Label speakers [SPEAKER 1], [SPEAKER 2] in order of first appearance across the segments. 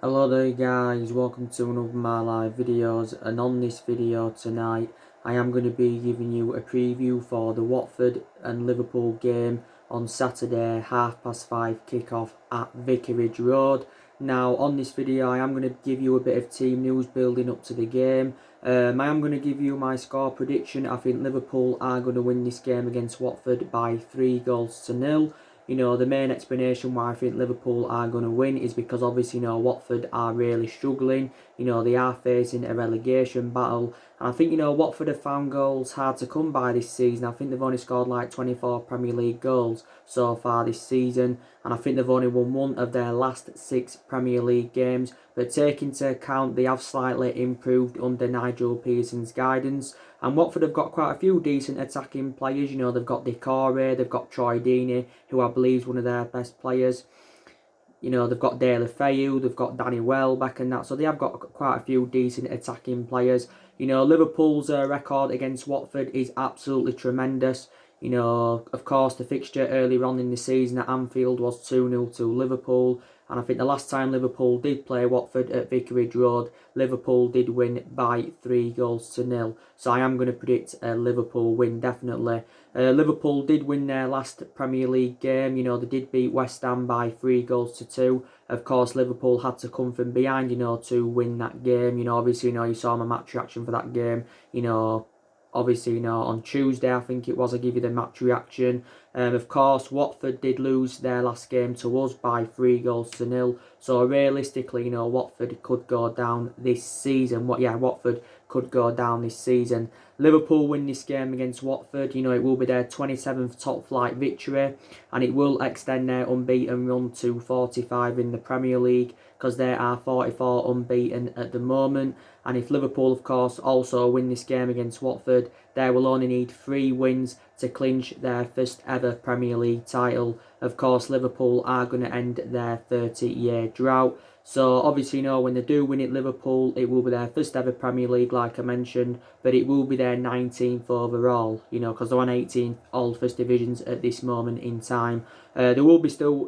[SPEAKER 1] Hello there guys, welcome to another of my live videos, and on this video tonight I am going to be giving you a preview for the Watford and Liverpool game on Saturday 5:30 kickoff at Vicarage Road. Now on this video I am going to give you a bit of team news building up to the game. I am going to give you my score prediction. I think Liverpool are going to win this game against Watford by 3-0. You know, the main explanation why I think Liverpool are going to win is because obviously, Watford are really struggling. You know, they are facing a relegation battle. And I think, Watford have found goals hard to come by this season. I think they've only scored like 24 Premier League goals so far this season. And I think they've only won one of their last 6 Premier League games. But take into account they have slightly improved under Nigel Pearson's guidance. And Watford have got quite a few decent attacking players. You know, they've got Decore, they've got Troy Deeney, who I believe is one of their best players. You know, they've got Dale Fayou, they've got Danny Welbeck and that. So they have got quite a few decent attacking players. You know, Liverpool's record against Watford is absolutely tremendous. You know, of course, the fixture earlier on in the season at Anfield was 2-0 to Liverpool. And I think the last time Liverpool did play Watford at Vicarage Road, Liverpool did win by 3-0. So I am going to predict a Liverpool win, definitely. Liverpool did win their last Premier League game. You know, they did beat West Ham by 3-2. Of course, Liverpool had to come from behind, to win that game. You know, obviously, you saw my match reaction for that game. You know, obviously, on Tuesday, I think it was, I give you the match reaction. Of course, Watford did lose their last game to us by 3-0. So realistically, Watford could go down this season. Watford could go down this season. Liverpool win this game against Watford. You know, it will be their 27th top flight victory, and it will extend their unbeaten run to 45 in the Premier League, because they are 44 unbeaten at the moment. And if Liverpool, of course, also win this game against Watford, they will only need 3 wins to clinch their first ever Premier League title. Of course, Liverpool are going to end their 30-year drought. So obviously, when they do win it, Liverpool, it will be their first ever Premier League, like I mentioned, but it will be their 19th overall, because they're on 18 all first divisions at this moment in time. There will be still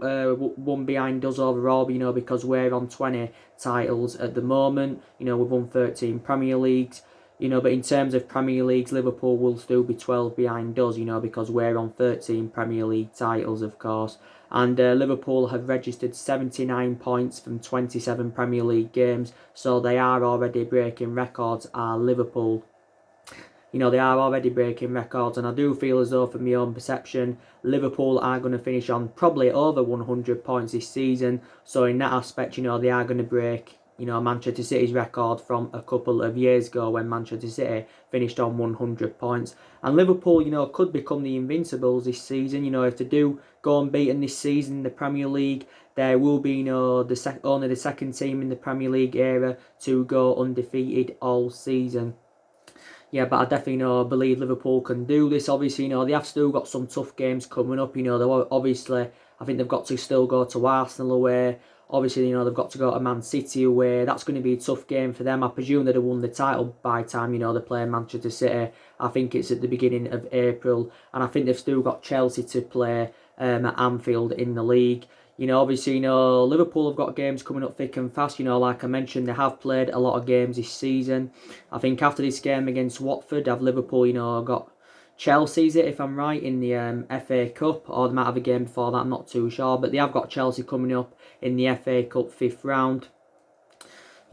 [SPEAKER 1] one behind us overall, because we're on 20 titles at the moment. We've won 13 Premier Leagues. But in terms of Premier Leagues, Liverpool will still be 12 behind us, because we're on 13 Premier League titles, of course. And Liverpool have registered 79 points from 27 Premier League games, so they are already breaking records, are Liverpool. They are already breaking records, and I do feel as though, from my own perception, Liverpool are going to finish on probably over 100 points this season. So in that aspect, they are going to break, Manchester City's record from a couple of years ago when Manchester City finished on 100 points. And Liverpool, could become the Invincibles this season. If they do go unbeaten this season in the Premier League, there will be only the second team in the Premier League era to go undefeated all season. Yeah, but I definitely believe Liverpool can do this. Obviously, they have still got some tough games coming up. Obviously, I think they've got to still go to Arsenal away. Obviously, they've got to go to Man City away. That's going to be a tough game for them. I presume they'd have won the title by the time, they play Manchester City. I think it's at the beginning of April. And I think they've still got Chelsea to play at Anfield in the league. Obviously, Liverpool have got games coming up thick and fast. Like I mentioned, they have played a lot of games this season. I think after this game against Watford, have Liverpool, got Chelsea, is it, if I'm right, in the FA Cup, or they might have a game before that, I'm not too sure. But they have got Chelsea coming up in the FA Cup 5th round.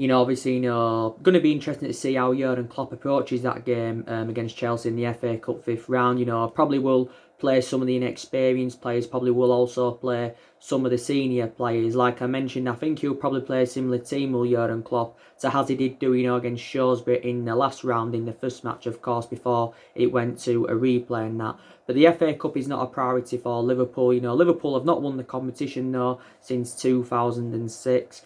[SPEAKER 1] Obviously, going to be interesting to see how Jurgen Klopp approaches that game against Chelsea in the FA Cup 5th round. Probably will play some of the inexperienced players, probably will also play some of the senior players. Like I mentioned, I think he'll probably play a similar team, will Jurgen Klopp, to as he did do, against Shrewsbury in the last round in the first match, of course, before it went to a replay and that. But the FA Cup is not a priority for Liverpool. Liverpool have not won the competition, though, since 2006.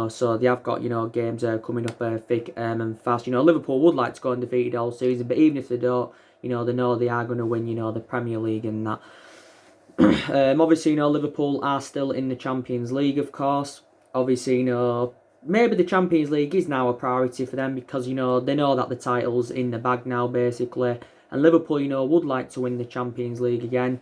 [SPEAKER 1] So they have got, games coming up thick and fast. Liverpool would like to go undefeated all season, but even if they don't, they know they are going to win, the Premier League and that. Obviously, Liverpool are still in the Champions League, of course. Obviously, maybe the Champions League is now a priority for them because, they know that the title's in the bag now, basically. And Liverpool, would like to win the Champions League again.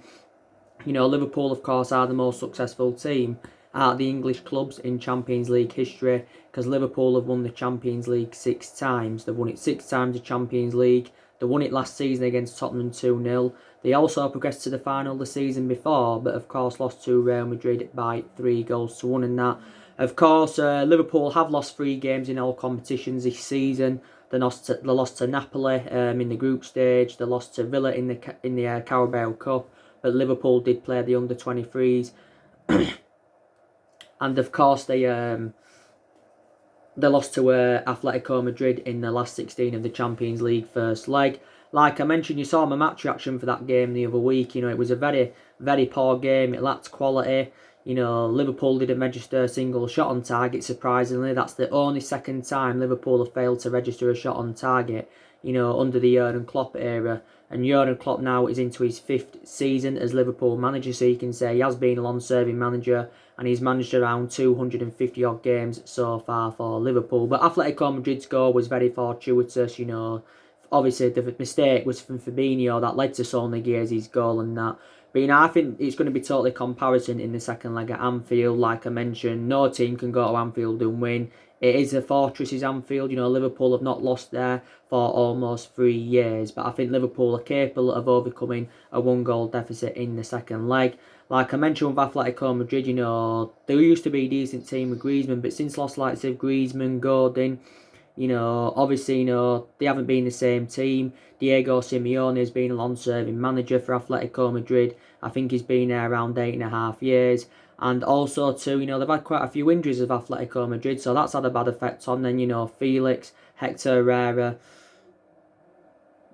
[SPEAKER 1] Liverpool, of course, are the most successful team out of the English clubs in Champions League history, because Liverpool have won the Champions League 6 times. They've won it 6 times, the Champions League. They won it last season against Tottenham 2-0. They also progressed to the final the season before, but of course lost to Real Madrid by 3-1 and that. Of course, Liverpool have lost 3 games in all competitions this season. They lost to Napoli in the group stage. They lost to Villa in the Carabao Cup. But Liverpool did play the under-23s. And of course, they lost to Atletico Madrid in the last 16 of the Champions League first leg. Like I mentioned, you saw my match reaction for that game the other week. You know, it was a very, very poor game. It lacked quality. You know, Liverpool didn't register a single shot on target, surprisingly. That's the only second time Liverpool have failed to register a shot on target, you know, under the Jurgen Klopp era. And Jurgen Klopp now is into his 5th season as Liverpool manager, so you can say he has been a long-serving manager, and he's managed around 250-odd games so far for Liverpool. But Atletico Madrid's goal was very fortuitous, you know. Obviously, the mistake was from Fabinho that led to Sol Niguez's goal and that. But, you know, I think it's going to be totally comparison in the second leg at Anfield. Like I mentioned, no team can go to Anfield and win. It is a fortress's Anfield. You know, Liverpool have not lost there for almost 3 years. But I think Liverpool are capable of overcoming a 1-goal deficit in the second leg. Like I mentioned with Atletico Madrid, you know, there used to be a decent team with Griezmann. But since lost likes of Griezmann, Gordon, you know, obviously, you know, they haven't been the same team. Diego Simeone has been a long-serving manager for Atletico Madrid. I think he's been there around 8.5 years. And also, too, you know, they've had quite a few injuries of Atletico Madrid, so that's had a bad effect on them. You know, Felix, Hector Herrera,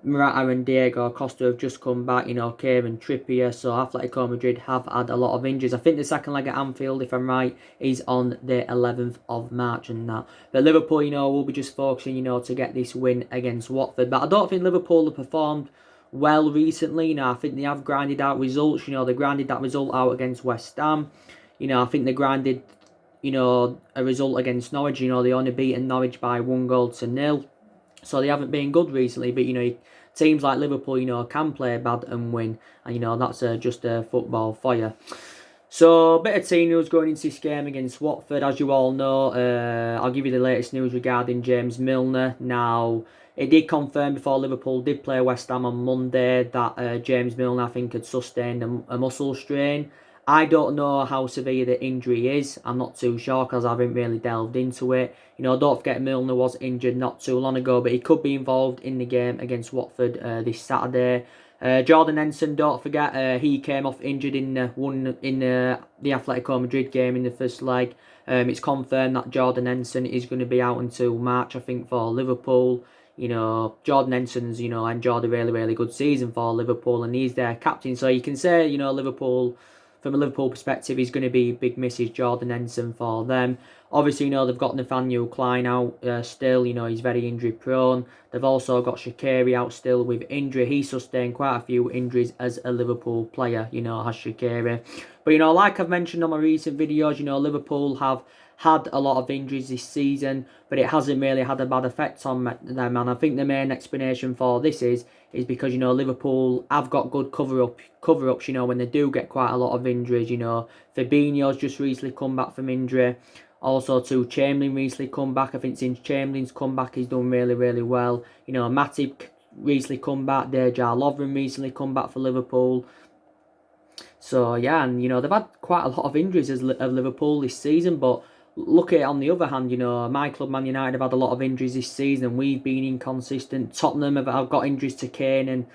[SPEAKER 1] Morata and Diego Costa have just come back, you know, Kieran Trippier, so Atletico Madrid have had a lot of injuries. I think the second leg at Anfield, if I'm right, is on the 11th of March and that. But Liverpool, you know, will be just focusing, you know, to get this win against Watford. But I don't think Liverpool have performed well recently. You know, I think they have grinded out results. You know, they grinded that result out against West Ham. You know, I think they grinded, you know, a result against Norwich. You know, they only beaten Norwich by 1-0. So they haven't been good recently, but, you know, teams like Liverpool, you know, can play bad and win. And, you know, that's just football for you. So, a bit of team news going into this game against Watford. As you all know, I'll give you the latest news regarding James Milner. Now, it did confirm before Liverpool did play West Ham on Monday that James Milner, I think, had sustained a muscle strain. I don't know how severe the injury is. I'm not too sure because I haven't really delved into it. You know, don't forget Milner was injured not too long ago, but he could be involved in the game against Watford this Saturday. Jordan Henson, don't forget, he came off injured in the Atletico Madrid game in the first leg. It's confirmed that Jordan Henson is going to be out until March, I think, for Liverpool. You know, Jordan Henson's, you know, enjoyed a really, really good season for Liverpool, and he's their captain. So you can say, you know, Liverpool, from a Liverpool perspective, he's going to be big misses Jordan Henson for them. Obviously, you know, they've got Nathaniel Klein out still. You know, he's very injury prone. They've also got Shaqiri out still with injury. He sustained quite a few injuries as a Liverpool player, you know, has Shaqiri. But, you know, like I've mentioned on my recent videos, you know, Liverpool have had a lot of injuries this season, but it hasn't really had a bad effect on them. And I think the main explanation for this is because, you know, Liverpool have got good cover-ups, you know, when they do get quite a lot of injuries. You know, Fabinho's just recently come back from injury. Also, too, Chamberlain recently come back. I think since Chamberlain's come back, he's done really, really well. You know, Matip recently come back. Dejan Lovren recently come back for Liverpool. So, yeah, and, you know, they've had quite a lot of injuries of Liverpool this season, but look at it on the other hand, you know, my club, Man United, have had a lot of injuries this season, and we've been inconsistent. Tottenham have got injuries to Kane and,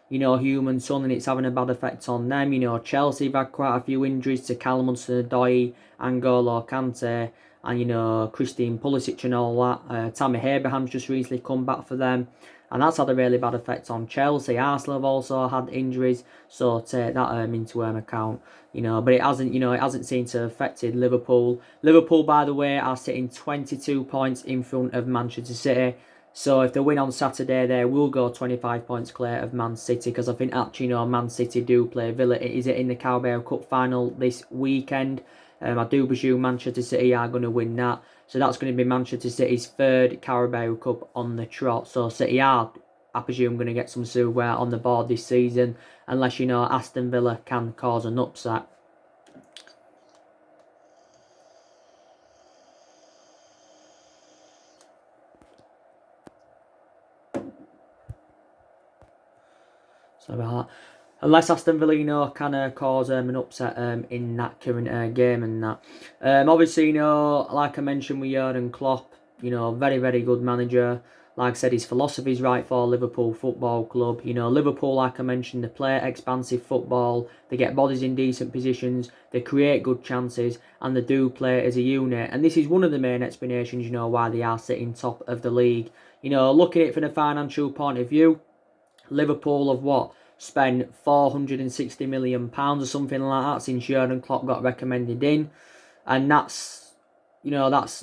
[SPEAKER 1] you know, Human Son, and it's having a bad effect on them. You know, Chelsea have had quite a few injuries to Callum Hudson-Odoi, N'Golo Kante, and, you know, Christine Pulisic and all that. Tammy Abraham's just recently come back for them, and that's had a really bad effect on Chelsea. Arsenal have also had injuries, so take that into account. You know, but it hasn't, you know, it hasn't seemed to have affected Liverpool. Liverpool, by the way, are sitting 22 points in front of Manchester City. So if they win on Saturday, they will go 25 points clear of Man City, because I think actually, you know, Man City do play Villa. Is it in the Carabao Cup final this weekend? I do presume Manchester City are going to win that. So that's going to be Manchester City's 3rd Carabao Cup on the trot. So City are, I presume, going to get some silverware on the board this season, unless, you know, Aston Villa can cause an upset. Sorry about that. Unless Aston Villa, kind of cause an upset in that current game and that. Obviously, like I mentioned with Jurgen Klopp, very, very good manager. Like I said, his philosophy is right for Liverpool Football Club. Liverpool, like I mentioned, they play expansive football. They get bodies in decent positions. They create good chances. And they do play as a unit. And this is one of the main explanations, why they are sitting top of the league. Looking at it from a financial point of view, Liverpool have spent £460 million or something like that since Jurgen Klopp got recommended in, and that's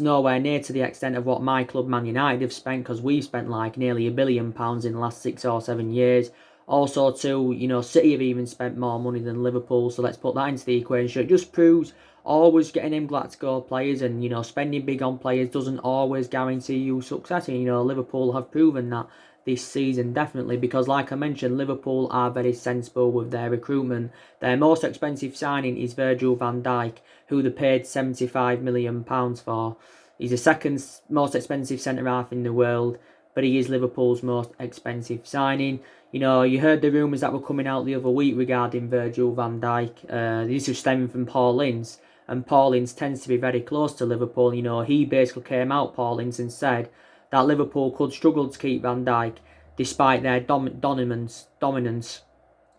[SPEAKER 1] nowhere near to the extent of what my club Man United have spent, because we've spent like nearly £1 billion in the last 6 or 7 years. Also, too, City have even spent more money than Liverpool, so let's put that into the equation. It just proves always getting in Glasgow players and spending big on players doesn't always guarantee you success. And Liverpool have proven that this season, definitely, because like I mentioned, Liverpool are very sensible with their recruitment. Their most expensive signing is Virgil van Dijk, who they paid £75 million for. He's the second most expensive centre-half in the world, but he is Liverpool's most expensive signing. You heard the rumours that were coming out the other week regarding Virgil van Dijk. This was stemming from Paul Ince, and Paul Ince tends to be very close to Liverpool. He basically came out, Paul Ince, and said that Liverpool could struggle to keep Van Dijk despite their dominance,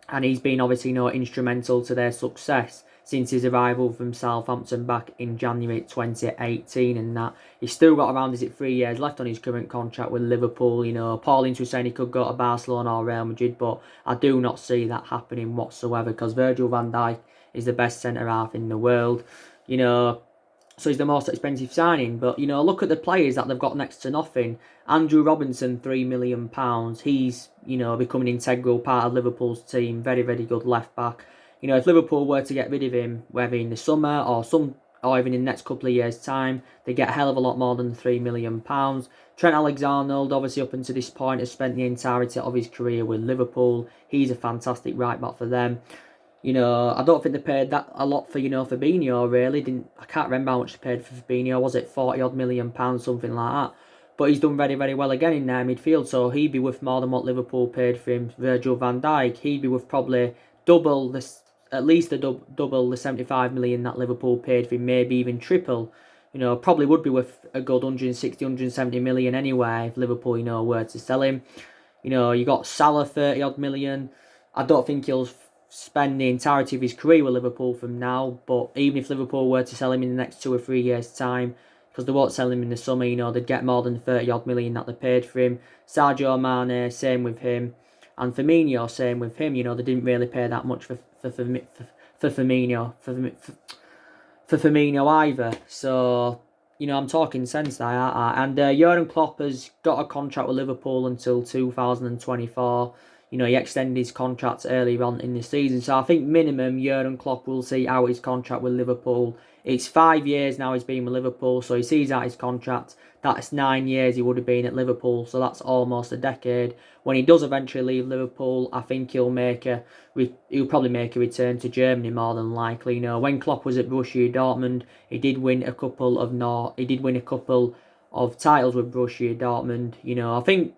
[SPEAKER 1] and he's been obviously instrumental to their success since his arrival from Southampton back in January 2018, and that he's still got around 3 years left on his current contract with Liverpool. Paul Ince was saying he could go to Barcelona or Real Madrid, but I do not see that happening whatsoever, because Virgil van Dijk is the best centre half in the world. So he's the most expensive signing. But, look at the players that they've got next to nothing. Andrew Robinson, £3 million. He's, becoming an integral part of Liverpool's team. Very, very good left back. If Liverpool were to get rid of him, whether in the summer or even in the next couple of years' time, they get a hell of a lot more than £3 million. Trent Alexander-Arnold, obviously up until this point, has spent the entirety of his career with Liverpool. He's a fantastic right back for them. I don't think they paid that a lot for, Fabinho, really. I can't remember how much they paid for Fabinho. Was it 40 odd million pounds, something like that? But he's done very, very well again in their midfield, so he'd be worth more than what Liverpool paid for him. Virgil van Dijk, he'd be worth probably at least double the 75 million that Liverpool paid for him, maybe even triple. Probably would be worth a good 160, 170 million anyway if Liverpool, were to sell him. You got Salah, 30 odd million. I don't think he'll spend the entirety of his career with Liverpool from now, but even if Liverpool were to sell him in the next 2 or 3 years' time, because they won't sell him in the summer, they'd get more than 30 odd million that they paid for him. Sadio Mane, same with him, and Firmino, same with him. They didn't really pay that much for Firmino either. So I'm talking sense there, aren't I? And Jurgen Klopp has got a contract with Liverpool until 2024. He extended his contract earlier on in the season. So I think minimum Jurgen Klopp will see out his contract with Liverpool. It's 5 years now he's been with Liverpool, so he sees out his contract. That's 9 years he would have been at Liverpool, so that's almost a decade. When he does eventually leave Liverpool, I think he'll probably make a return to Germany more than likely. When Klopp was at Borussia Dortmund, he did win a couple of titles with Borussia Dortmund. I think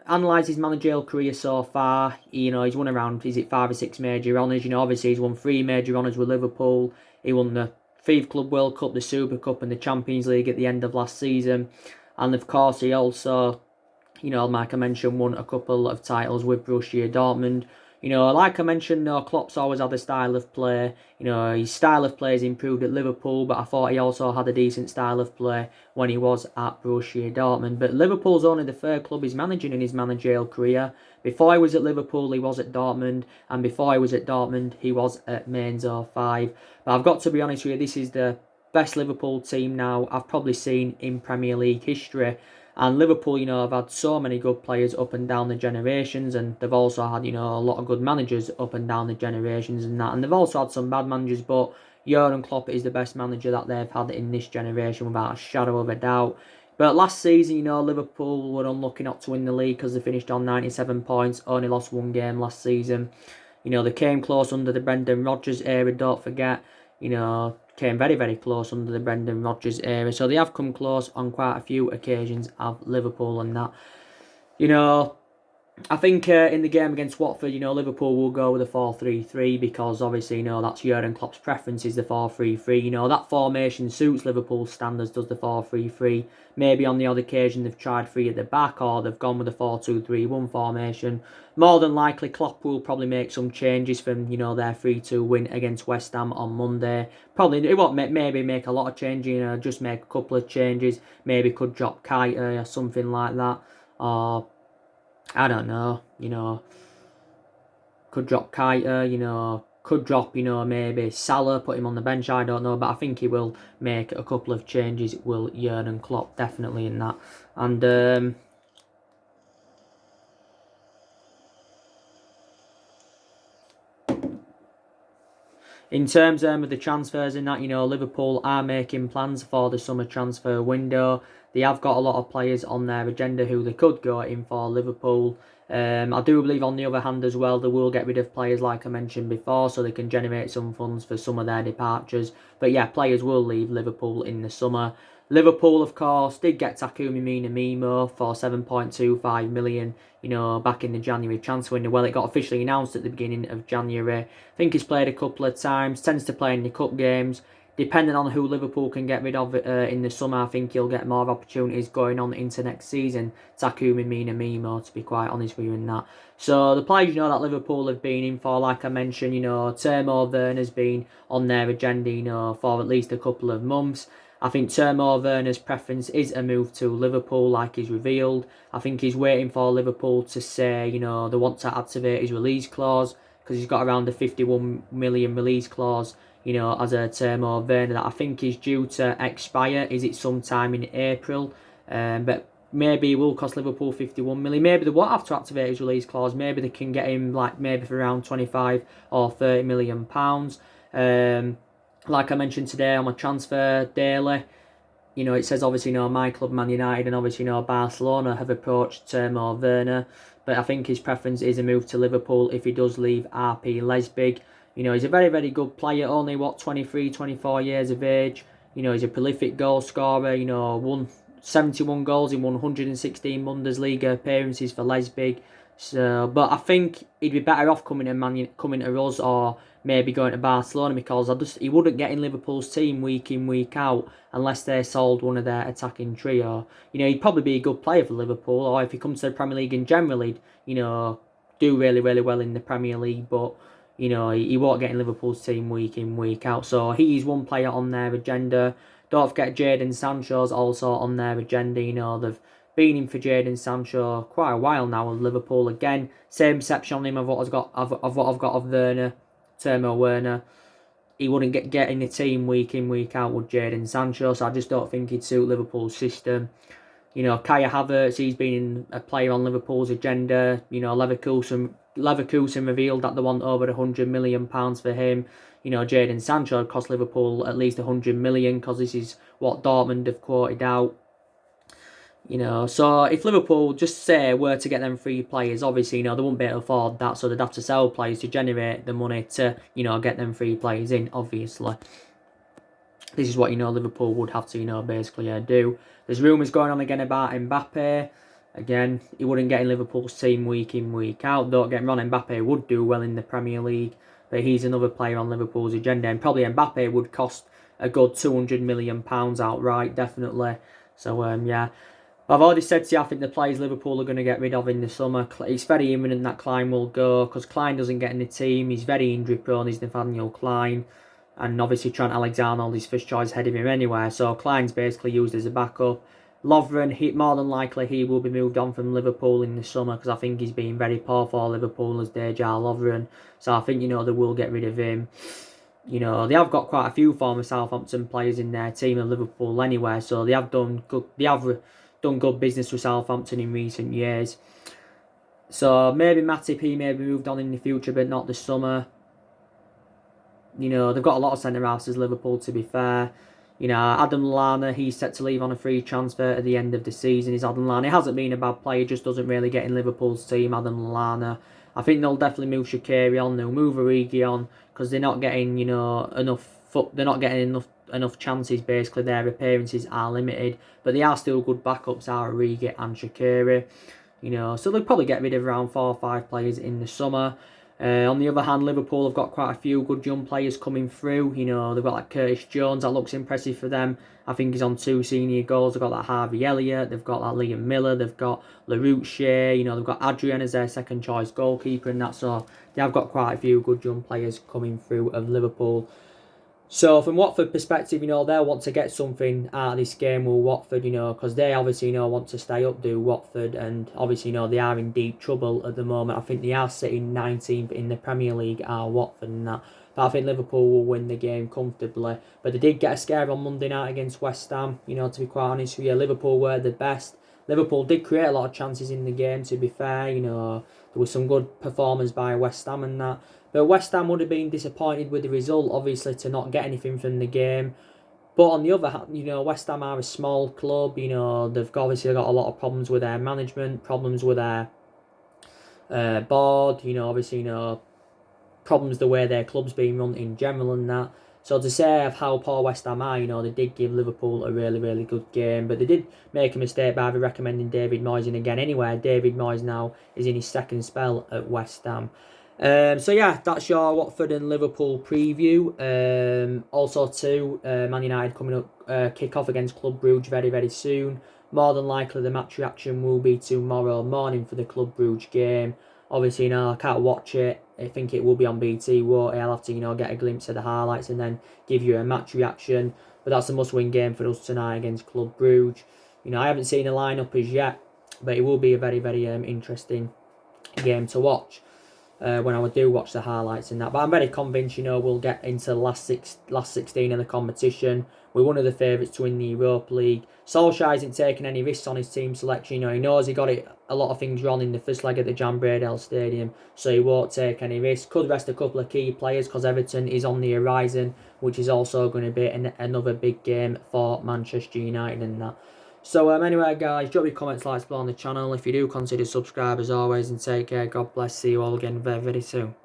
[SPEAKER 1] analyse his managerial career so far, he's won around, 5 or 6 major honours. Obviously he's won 3 major honours with Liverpool. He won the FIFA Club World Cup, the Super Cup and the Champions League at the end of last season. And of course he also, like I mentioned, won a couple of titles with Borussia Dortmund. Like I mentioned, Klopp's always had a style of play. His style of play has improved at Liverpool, but I thought he also had a decent style of play when he was at Borussia Dortmund. But Liverpool's only the third club he's managing in his managerial career. Before he was at Liverpool, he was at Dortmund, and before he was at Dortmund, he was at Mainz 05. But I've got to be honest with you, this is the best Liverpool team now I've probably seen in Premier League history. And Liverpool, have had so many good players up and down the generations, and they've also had, a lot of good managers up and down the generations and that. And they've also had some bad managers, but Jurgen Klopp is the best manager that they've had in this generation without a shadow of a doubt. But last season, Liverpool were unlucky not to win the league because they finished on 97 points, only lost 1 game last season. They came close under the Brendan Rodgers era, don't forget. Came very, very close under the Brendan Rodgers era. So they have come close on quite a few occasions of Liverpool and that. I think in the game against Watford, Liverpool will go with a 4-3-3 because obviously, that's Jurgen Klopp's preference is the 4-3-3. That formation suits Liverpool's standards, does the 4-3-3. Maybe on the odd occasion they've tried three at the back or they've gone with a 4-2-3-1 formation. More than likely, Klopp will probably make some changes from, their 3-2 win against West Ham on Monday. Probably, it won't maybe make a lot of changes, just make a couple of changes. Maybe could drop Keita or something like that. Or I don't know, could drop Keita, could drop, maybe Salah, put him on the bench, I don't know, but I think he will make a couple of changes, will Jurgen Klopp, definitely in that. And in terms of the transfers in that, Liverpool are making plans for the summer transfer window. They have got a lot of players on their agenda who they could go in for Liverpool. I do believe on the other hand as well, they will get rid of players like I mentioned before so they can generate some funds for some of their departures. But yeah, players will leave Liverpool in the summer. Liverpool, of course, did get Takumi Minamino for 7.25 million, back in the January transfer window. Well, it got officially announced at the beginning of January. I think he's played a couple of times, tends to play in the cup games. Depending on who Liverpool can get rid of in the summer, I think he'll get more opportunities going on into next season. Takumi Minamino, to be quite honest with you in that. So the players, that Liverpool have been in for, like I mentioned, Timo Werner's been on their agenda, for at least a couple of months. I think Timo Werner's preference is a move to Liverpool, like he's revealed. I think he's waiting for Liverpool to say, they want to activate his release clause because he's got around the 51 million release clause, as a Timo Werner that I think is due to expire. Is it sometime in April? But maybe it will cost Liverpool 51 million. Maybe they won't have to activate his release clause. Maybe they can get him maybe for around 25 or 30 million pounds. Like I mentioned today on my transfer daily, it says obviously, my club, Man United, and obviously, Barcelona have approached Timo Werner. But I think his preference is a move to Liverpool if he does leave RB Leipzig. He's a very, very good player, only, 23, 24 years of age. He's a prolific goal scorer, won 71 goals in 116 Bundesliga appearances for Leipzig. So, but I think he'd be better off coming to us or maybe going to Barcelona because he wouldn't get in Liverpool's team week in, week out unless they sold one of their attacking trio. He'd probably be a good player for Liverpool, or if he comes to the Premier League in general, he'd, do really, really well in the Premier League, but he won't get in Liverpool's team week in, week out. So he's one player on their agenda. Don't forget Jadon Sancho's also on their agenda. They've been in for Jadon Sancho quite a while now with Liverpool. Again, same perception on him of what I've got of Werner, Timo Werner. He wouldn't get in the team week in, week out with Jadon Sancho, so I just don't think he'd suit Liverpool's system. Kai Havertz, he's been a player on Liverpool's agenda. Leverkusen revealed that they want over £100 million for him. Jadon Sancho cost Liverpool at least £100 million because this is what Dortmund have quoted out. So if Liverpool just say were to get them three players, obviously, they wouldn't be able to afford that, so they'd have to sell players to generate the money to, get them three players in, obviously. This is what, Liverpool would have to, basically do. There's rumours going on again about Mbappe. Again, he wouldn't get in Liverpool's team week in, week out. Don't get me wrong, Mbappe would do well in the Premier League, but he's another player on Liverpool's agenda, and probably Mbappe would cost a good £200 million outright, definitely. So, yeah. I've already said to you, I think the players Liverpool are going to get rid of in the summer. It's very imminent that Klein will go because Klein doesn't get in the team. He's very injury prone. He's Nathaniel Klein. And obviously Trent Alexander-Arnold is first choice ahead of him anyway. So Klein's basically used as a backup. Lovren, more than likely he will be moved on from Liverpool in the summer because I think he's been very poor for Liverpool as Dejan Lovren. So I think, they will get rid of him. They have got quite a few former Southampton players in their team of Liverpool anyway. So they have done good business with Southampton in recent years. So maybe Matip, he may be moved on in the future, but not this summer. They've got a lot of centre-halves as Liverpool, to be fair. Adam Lallana, he's set to leave on a free transfer at the end of the season. Adam Lallana. He hasn't been a bad player, just doesn't really get in Liverpool's team, Adam Lallana. I think they'll definitely move Shaqiri on. They'll move Origi on because they're not getting, enough chances, basically. Their appearances are limited, but they are still good backups, are Origi and Shaqiri. So they'll probably get rid of around 4 or 5 players in the summer. On the other hand, Liverpool have got quite a few good young players coming through. They've got like Curtis Jones, that looks impressive for them. I think he's on 2 senior goals. They've got like Harvey Elliott, they've got like Liam Miller, they've got Larouche, they've got Adrian as their second choice goalkeeper and that. So they have got quite a few good young players coming through of Liverpool. So from Watford perspective, they'll want to get something out of this game with Watford, because they obviously, want to stay up, do Watford, and obviously, they are in deep trouble at the moment. I think they are sitting 19th in the Premier League, Watford and that. But I think Liverpool will win the game comfortably. But they did get a scare on Monday night against West Ham, to be quite honest with you. Liverpool were the best. Liverpool did create a lot of chances in the game, to be fair. There was some good performance by West Ham and that. But West Ham would have been disappointed with the result, obviously, to not get anything from the game. But on the other hand, West Ham are a small club. They've obviously got a lot of problems with their management, problems with their board. Obviously, problems the way their club's being run in general and that. So to say of how poor West Ham are, they did give Liverpool a really, really good game. But they did make a mistake by recommending David Moyes in again. Anyway, David Moyes now is in his second spell at West Ham. So yeah, that's your Watford and Liverpool preview. Also too, Man United coming up, kick off against Club Brugge very, very soon. More than likely the match reaction will be tomorrow morning for the Club Brugge game. Obviously, I can't watch it. I think it will be on BT, won't it? I'll have to, get a glimpse of the highlights and then give you a match reaction. But that's a must-win game for us tonight against Club Brugge. I haven't seen a lineup as yet, but it will be a very, very interesting game to watch. When I do watch the highlights and that. But I'm very convinced, we'll get into the last 16 of the competition. We're one of the favourites to win the Europa League. Solskjaer isn't taking any risks on his team selection. He knows he got a lot of things wrong in the first leg at the Jan Bradel Stadium, so he won't take any risks. Could rest a couple of key players because Everton is on the horizon, which is also going to be another big game for Manchester United and that. So anyway, guys, drop your comments, likes below on the channel. If you do, consider subscribe as always, and take care. God bless. See you all again very, very soon.